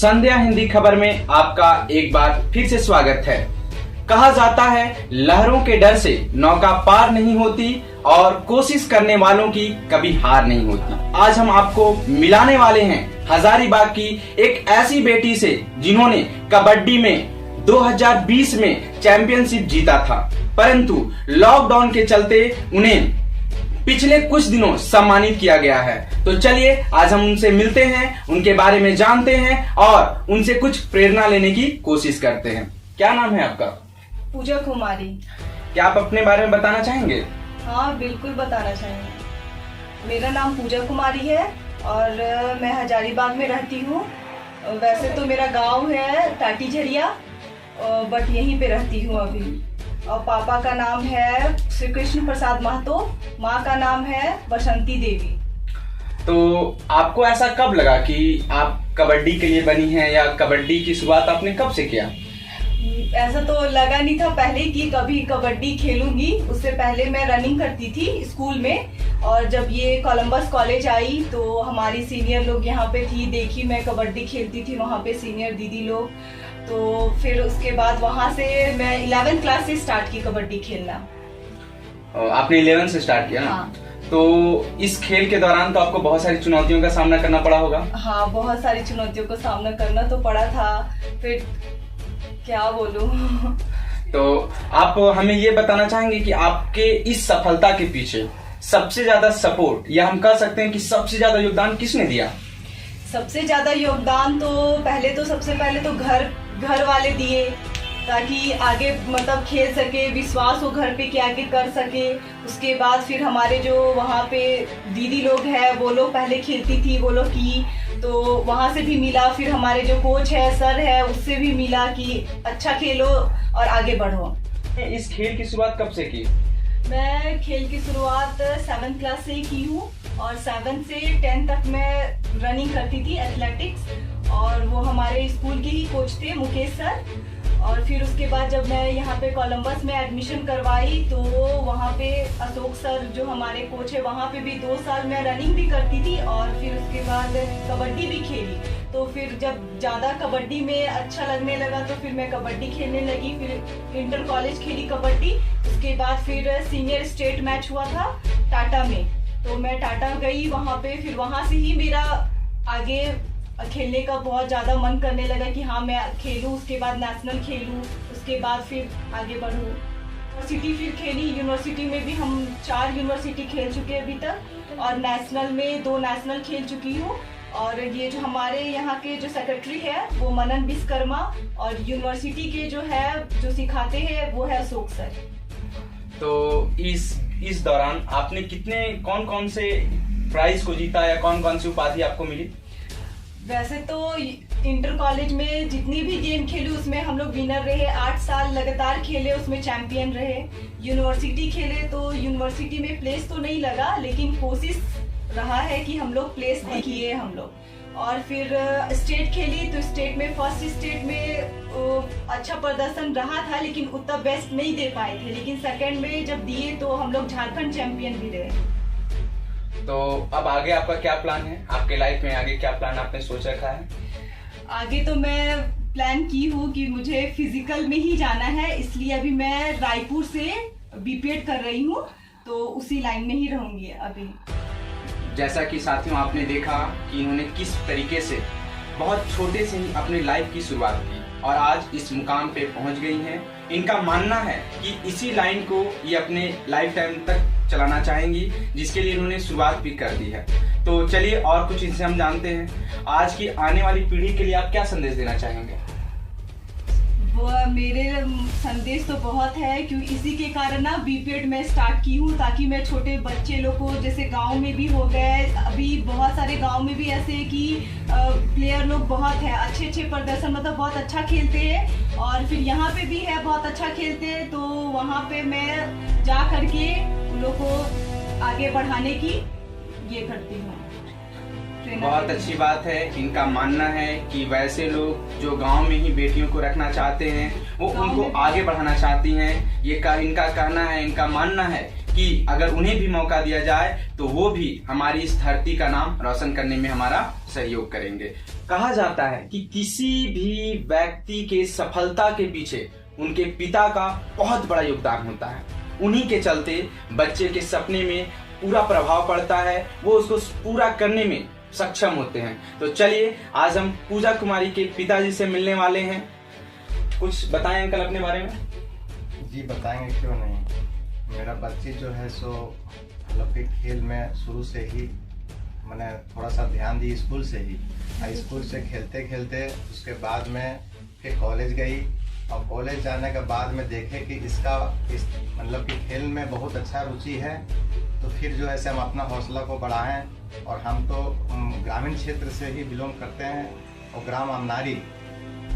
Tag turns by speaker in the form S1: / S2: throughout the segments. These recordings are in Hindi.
S1: संध्या हिंदी खबर में आपका एक बार फिर से स्वागत है। कहा जाता है लहरों के डर से नौका पार नहीं होती और कोशिश करने वालों की कभी हार नहीं होती। आज हम आपको मिलाने वाले हैं हजारीबाग की एक ऐसी बेटी से जिन्होंने कबड्डी में 2020 में चैंपियनशिप जीता था, परंतु लॉकडाउन के चलते उन्हें पिछले कुछ दिनों सम्मानित किया गया है। तो चलिए आज हम उनसे मिलते हैं, उनके बारे में जानते हैं और उनसे कुछ प्रेरणा लेने की कोशिश करते हैं। क्या नाम है आपका?
S2: पूजा कुमारी।
S1: क्या आप अपने बारे में बताना चाहेंगे?
S2: हाँ बिल्कुल बताना चाहेंगे। मेरा नाम पूजा कुमारी है और मैं हजारीबाग में रहती हूँ। वैसे तो मेरा गांव है टाटी झरिया, बट यहीं पे रहती हूँ अभी। और पापा का नाम है श्री कृष्ण प्रसाद महतो, माँ का नाम है बसंती देवी।
S1: तो आपको ऐसा कब लगा कि आप कबड्डी के लिए बनी हैं, या कबड्डी की शुरुआत आपने कब से किया?
S2: ऐसा तो लगा नहीं था पहले कि कभी कबड्डी खेलूंगी। उससे पहले मैं रनिंग करती थी स्कूल में, और जब ये कोलंबस कॉलेज आई तो हमारी सीनियर लोग यहाँ पे थी, देखी मैं कबड्डी खेलती थी वहाँ पे, सीनियर दीदी लोग। तो फिर उसके बाद वहाँ से मैं 11th क्लास से स्टार्ट की कबड्डी खेलना।
S1: आपने 11 से स्टार्ट किया ना?
S2: हाँ।
S1: तो इस खेल के दौरान तो आपको बहुत सारी चुनौतियों का सामना करना पड़ा होगा।
S2: हाँ, बहुत सारी चुनौतियों का सामना करना तो पड़ा था। फिर क्या बोलूं।
S1: तो आप हमें ये बताना चाहेंगे कि आपके इस सफलता के पीछे सबसे ज्यादा सपोर्ट, या हम कह सकते हैं कि सबसे ज्यादा योगदान किसने दिया?
S2: सबसे ज्यादा योगदान तो सबसे पहले तो घर वाले दिए, ताकि आगे मतलब खेल सके, विश्वास हो घर पे कि आगे कर सके। उसके बाद फिर हमारे जो वहाँ पे दीदी लोग हैं वो लोग पहले खेलती थी, वो लोग की, तो वहाँ से भी मिला। फिर हमारे जो कोच है, सर है, उससे भी मिला कि अच्छा खेलो और आगे बढ़ो।
S1: इस खेल की शुरुआत कब से की?
S2: मैं खेल की शुरुआत 7th क्लास से ही की हूँ, और 7 से 10 तक मैं रनिंग करती थी, एथलेटिक्स। और वो हमारे स्कूल के ही कोच थे, मुकेश सर। और फिर उसके बाद जब मैं यहाँ पे कोलंबस में एडमिशन करवाई तो वहाँ पे अशोक सर जो हमारे कोच है, वहाँ पे भी 2 साल मैं रनिंग भी करती थी, और फिर उसके बाद कबड्डी भी खेली। तो फिर जब ज़्यादा कबड्डी में अच्छा लगने लगा तो फिर मैं कबड्डी खेलने लगी। फिर इंटर कॉलेज खेली कबड्डी। उसके बाद फिर सीनियर स्टेट मैच हुआ था टाटा में, तो मैं टाटा गई वहाँ पे। फिर वहाँ से ही मेरा आगे खेलने का बहुत ज़्यादा मन करने लगा कि हाँ मैं खेलूँ, उसके बाद नेशनल खेलूँ, उसके बाद फिर आगे बढ़ूँ। यूनिवर्सिटी फिर खेली, यूनिवर्सिटी में भी हम 4 यूनिवर्सिटी खेल चुके हैं अभी तक, और नेशनल में 2 नेशनल खेल चुकी हूँ। और ये जो हमारे यहाँ के जो सेक्रेटरी है वो मनन विश्वकर्मा, और यूनिवर्सिटी के जो है जो सिखाते हैं वो है अशोक सर।
S1: तो इस दौरान आपने कौन कौन से प्राइज को जीता, या कौन कौन सी उपाधि आपको मिली?
S2: वैसे तो इंटर कॉलेज में जितनी भी गेम खेली उसमें हम लोग विनर रहे। 8 साल लगातार खेले, उसमें चैंपियन रहे। यूनिवर्सिटी खेले तो यूनिवर्सिटी में प्लेस तो नहीं लगा, लेकिन कोशिश रहा है कि हम लोग प्लेस किए हम लोग। और फिर स्टेट खेली तो स्टेट में फर्स्ट स्टेट में अच्छा प्रदर्शन रहा था, लेकिन उतना बेस्ट नहीं दे पाए थे। लेकिन सेकंड में जब दिए तो हम लोग झारखंड चैंपियन भी रहे।
S1: तो अब आगे आपका क्या प्लान है? आपके लाइफ में आगे क्या प्लान आपने सोच रखा है?
S2: आगे तो मैं प्लान की हूँ कि मुझे फिजिकल में ही जाना है, इसलिए अभी मैं रायपुर से बीपीएड कर रही हूँ, तो उसी लाइन में ही रहूंगी अभी।
S1: जैसा कि साथियों आपने देखा कि इन्होंने किस तरीके से बहुत छोटे से ही अपनी लाइफ की शुरुआत की और आज इस मुकाम पे पहुंच गई हैं। इनका मानना है कि इसी लाइन को ये अपने लाइफ टाइम तक चलाना चाहेंगी, जिसके लिए इन्होंने शुरुआत भी कर दी है। तो चलिए और कुछ इनसे हम जानते हैं। आज की आने वाली पीढ़ी के लिए आप क्या संदेश देना चाहेंगे?
S2: वो मेरे संदेश तो बहुत है, क्योंकि इसी के कारण ना बीपीएड में स्टार्ट की हूँ, ताकि मैं छोटे बच्चे लोग को, जैसे गांव में भी हो गए, अभी बहुत सारे गांव में भी ऐसे कि प्लेयर लोग बहुत है, अच्छे प्रदर्शन मतलब बहुत अच्छा खेलते हैं, और फिर यहाँ पे भी है बहुत अच्छा खेलते हैं। तो वहाँ पे मैं जा करके उन लोग को आगे बढ़ाने की ये करती हूँ।
S1: बहुत अच्छी बात है। इनका मानना है कि वैसे लोग जो गांव में ही बेटियों को रखना चाहते हैं, वो उनको आगे बढ़ाना चाहती हैं। इनका कहना है, इनका मानना है कि अगर उन्हें भी मौका दिया जाए तो वो भी हमारी इस धरती का नाम रोशन करने में हमारा सहयोग करेंगे। कहा जाता है कि किसी भी व्यक्ति के सफलता के पीछे उनके पिता का बहुत बड़ा योगदान होता है। उन्हीं के चलते बच्चे के सपने में पूरा प्रभाव पड़ता है, वो उसको पूरा करने में सक्षम होते हैं। तो चलिए आज हम पूजा कुमारी के पिताजी से मिलने वाले हैं। कुछ बताएं अंकल अपने बारे में।
S3: जी बताएंगे, क्यों नहीं। मेरा बच्ची जो है सो मतलब कि खेल में शुरू से ही मैंने थोड़ा सा ध्यान दी, स्कूल से ही। स्कूल से खेलते खेलते उसके बाद में फिर कॉलेज गई, और कॉलेज जाने के बाद में देखे कि इसका मतलब कि खेल में बहुत अच्छा रुचि है। तो फिर जो है से हम अपना हौसला को बढ़ाएं, और हम तो ग्रामीण क्षेत्र से ही बिलोंग करते हैं, और ग्राम अमनारी,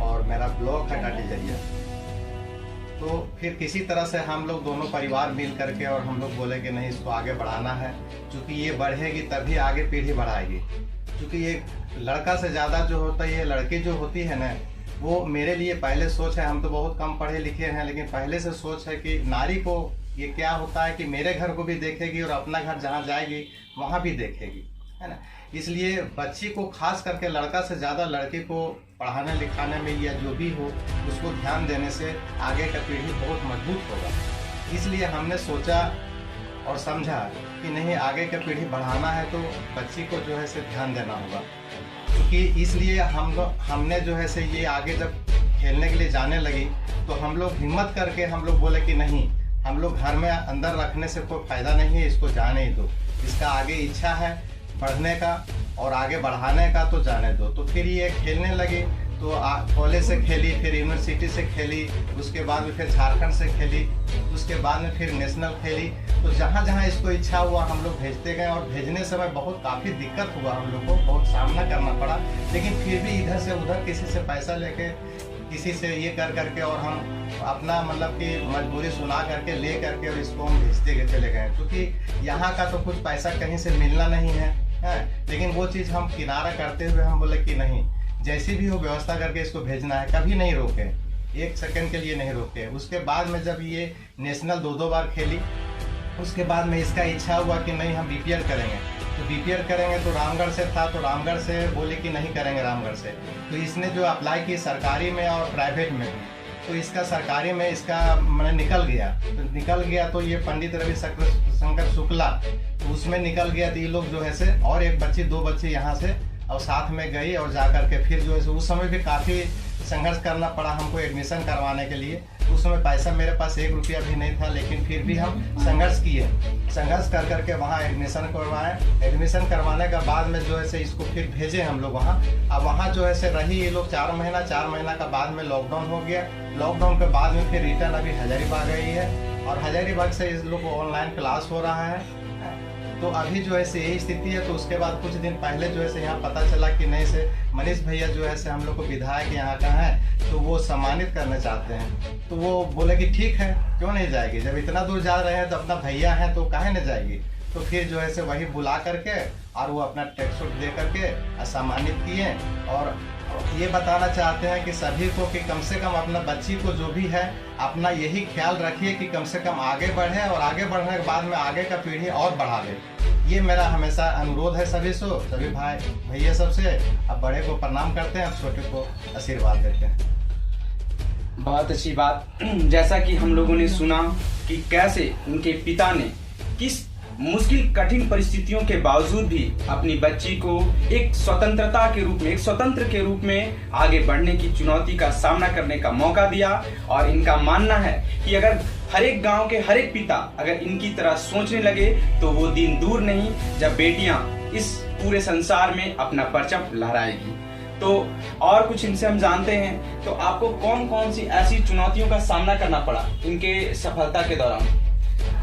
S3: और मेरा ब्लॉक है टाटीजरिया। तो फिर किसी तरह से हम लोग दोनों परिवार मिल करके और हम लोग बोले कि नहीं, इसको आगे बढ़ाना है, क्योंकि ये बढ़ेगी तभी आगे पीढ़ी बढ़ाएगी। क्योंकि ये लड़का से ज़्यादा जो होता है, ये लड़की जो होती है ना, वो मेरे लिए पहले सोच है, हम तो बहुत कम पढ़े लिखे हैं, लेकिन पहले से सोच है कि नारी को ये क्या होता है कि मेरे घर को भी देखेगी और अपना घर जहाँ जाएगी वहाँ भी देखेगी, है ना। इसलिए बच्ची को खास करके लड़का से ज़्यादा लड़की को पढ़ाने लिखाने में या जो भी हो उसको ध्यान देने से आगे का पीढ़ी बहुत मजबूत होगा। इसलिए हमने सोचा और समझा कि नहीं, आगे का पीढ़ी बढ़ाना है तो बच्ची को जो है से ध्यान देना होगा। क्योंकि इसलिए हमने जो है से ये आगे जब खेलने के लिए जाने लगी तो हम लोग हिम्मत करके हम लोग बोले कि नहीं, हम लोग घर में अंदर रखने से कोई फ़ायदा नहीं है, इसको जाने ही दो। इसका आगे इच्छा है पढ़ने का और आगे बढ़ाने का, तो जाने दो। तो फिर ये खेलने लगी, तो कॉलेज से खेली, फिर यूनिवर्सिटी से खेली, उसके बाद में फिर झारखंड से खेली, उसके बाद में फिर नेशनल खेली। तो जहाँ जहाँ इसको इच्छा हुआ हम लोग भेजते गए, और भेजने समय बहुत काफ़ी दिक्कत हुआ, हम लोग को बहुत सामना करना पड़ा, लेकिन फिर भी इधर से उधर किसी से पैसा लेके, किसी से ये कर करके, और हम अपना मतलब कि मजबूरी सुना करके ले करके और इसको हम भेजते चले गए। क्योंकि यहाँ का तो कुछ पैसा कहीं से मिलना नहीं है, लेकिन वो चीज़ हम किनारा करते हुए हम बोले कि नहीं, जैसी भी हो व्यवस्था करके इसको भेजना है, कभी नहीं रोके, एक सेकंड के लिए नहीं रोके। उसके बाद में जब ये नेशनल 2-2 बार खेली, उसके बाद में इसका इच्छा हुआ कि नहीं, हम बीपीएल करेंगे। तो बीपीएल करेंगे तो रामगढ़ से था, तो रामगढ़ से बोले कि नहीं करेंगे रामगढ़ से। तो इसने जो अप्लाई की सरकारी में और प्राइवेट में, तो इसका सरकारी में इसका मैंने निकल गया। तो ये पंडित रविशंकर शुक्ला, तो उसमें निकल गया। तो ये लोग जो है से और एक बच्ची 2 बच्चे यहाँ से और साथ में गई, और जा करके फिर जो है उस समय भी काफ़ी संघर्ष करना पड़ा हमको एडमिशन करवाने के लिए। उस समय पैसा मेरे पास 1 रुपया भी नहीं था, लेकिन फिर भी हम संघर्ष किए। संघर्ष कर करके वहाँ एडमिशन करवाए। एडमिशन करवाने के बाद में जो है से इसको फिर भेजे हम लोग वहाँ। अब वहाँ जो है से रही ये लोग 4 महीना का बाद में लॉकडाउन हो गया। लॉकडाउन के बाद में फिर रिटर्न अभी हजारीबाग गई है, और हजारीबाग से इस लोग को ऑनलाइन क्लास हो रहा है। तो अभी जो है से यही स्थिति है। तो उसके बाद कुछ दिन पहले जो है से यहाँ पता चला कि नहीं से मनीष भैया जो है से हम लोग को विधायक यहाँ का है, तो वो सम्मानित करना चाहते हैं। तो वो बोले कि ठीक है, क्यों नहीं जाएगी, जब इतना दूर जा रहे हैं तो अपना भैया है तो काहे नहीं जाएगी। तो फिर जो है से वही बुला करके और वो अपना टेक्स्ट दे करके सम्मानित किए। और ये बताना चाहते हैं कि सभी को कि कम से कम अपना बच्ची को जो भी है अपना यही ख्याल रखिए कि कम से कम आगे बढ़े, और आगे बढ़ने के बाद में आगे का पीढ़ी और बढ़ा ले। ये मेरा हमेशा अनुरोध है सभी भाई भैया सबसे। अब बड़े को प्रणाम करते हैं, अब छोटे को आशीर्वाद देते हैं।
S1: बहुत अच्छी बात। जैसा कि हम लोगों ने सुना कि कैसे उनके पिता ने किस मुश्किल कठिन परिस्थितियों के बावजूद भी अपनी बच्ची को एक स्वतंत्रता के रूप में, एक स्वतंत्र के रूप में आगे बढ़ने की चुनौती का सामना करने का मौका दिया। और इनका मानना है कि अगर हर एक गांव के हर एक पिता अगर इनकी तरह सोचने लगे तो वो दिन दूर नहीं जब बेटियां इस पूरे संसार में अपना परचम लहराएगी। तो और कुछ इनसे हम जानते हैं, तो आपको कौन कौन सी ऐसी चुनौतियों का सामना करना पड़ा इनके सफलता के दौरान?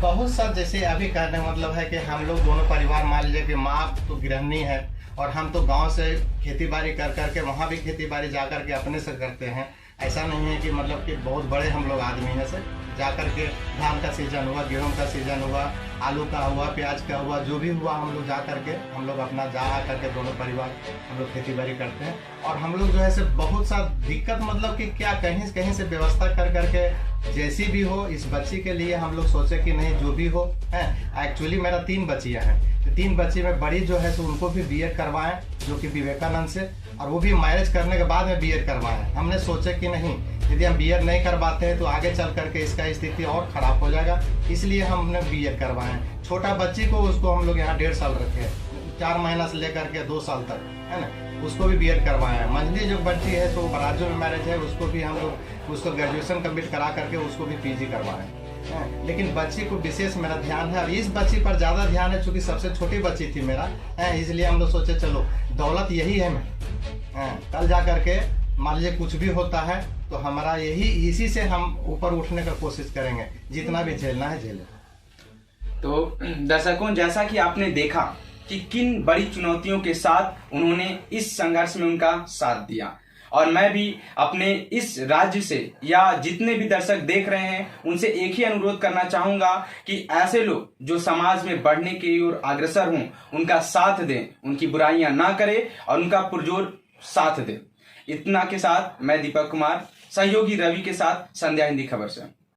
S3: बहुत सा, जैसे अभी कहने मतलब है कि हम लोग दोनों परिवार, मान लीजिए कि माँ तो गृहिणी है और हम तो गांव से खेती बाड़ी कर करके वहाँ भी खेती बाड़ी जा करके अपने से करते हैं। ऐसा नहीं है कि मतलब कि बहुत बड़े हम लोग आदमी हैं सर, जा करके धान का सीजन हुआ, गेहूं का सीजन हुआ, आलू का हुआ, प्याज का हुआ, जो भी हुआ हम लोग जा करके हम लोग अपना जा करके दोनों परिवार हम लोग खेती बाड़ी करते हैं। और हम लोग जो है से बहुत सा दिक्कत मतलब कि क्या कहीं कहीं से व्यवस्था कर करके जैसी भी हो इस बच्ची के लिए हम लोग सोचे कि नहीं जो भी हो है। एक्चुअली मेरा 3 बच्चियाँ हैं, तो 3 बच्ची में बड़ी जो है सो उनको भी बीएड करवाएं जो कि विवेकानंद से, और वो भी मैरिज करने के बाद में बीएड करवाएं। हमने सोचे कि नहीं यदि हम बीएड नहीं करवाते हैं तो आगे चल करके इसका स्थिति और खराब हो जाएगा, इसलिए हमने बीएड करवाएं। छोटा बच्ची को उसको हम लोग यहाँ 1.5 साल रखे हैं, 4 महीना से लेकर के 2 साल तक है ना, उसको भी बीएड करवाएं। मंझली जो बच्ची है तो बराजू में मैरिज है, उसको भी हम लोग उसको ग्रेजुएशन कंप्लीट करा करके उसको भी पीजी करवाएं। लेकिन बच्ची को विशेष मेरा ध्यान है, और इस बच्ची पर ज़्यादा ध्यान है चूँकि सबसे छोटी बच्ची थी मेरा, इसलिए हम लोग सोचे चलो दौलत यही है कल जा करके मान लीजिए कुछ भी होता है तो हमारा यही इसी से हम ऊपर उठने का कोशिश करेंगे, जितना भी झेलना है झेलें।
S1: तो दर्शकों, जैसा कि आपने देखा कि किन बड़ी चुनौतियों के साथ उन्होंने इस संघर्ष में उनका साथ दिया, और मैं भी अपने इस राज्य से या जितने भी दर्शक देख रहे हैं उनसे एक ही अनुरोध करना चाहूंगा कि ऐसे लोग जो समाज में बढ़ने की ओर अग्रसर हों उनका साथ दें, उनकी बुराइयां ना करें और उनका पुरजोर साथ दें। इतना के साथ मैं दीपक कुमार सहयोगी रवि के साथ संध्या हिंदी खबर से।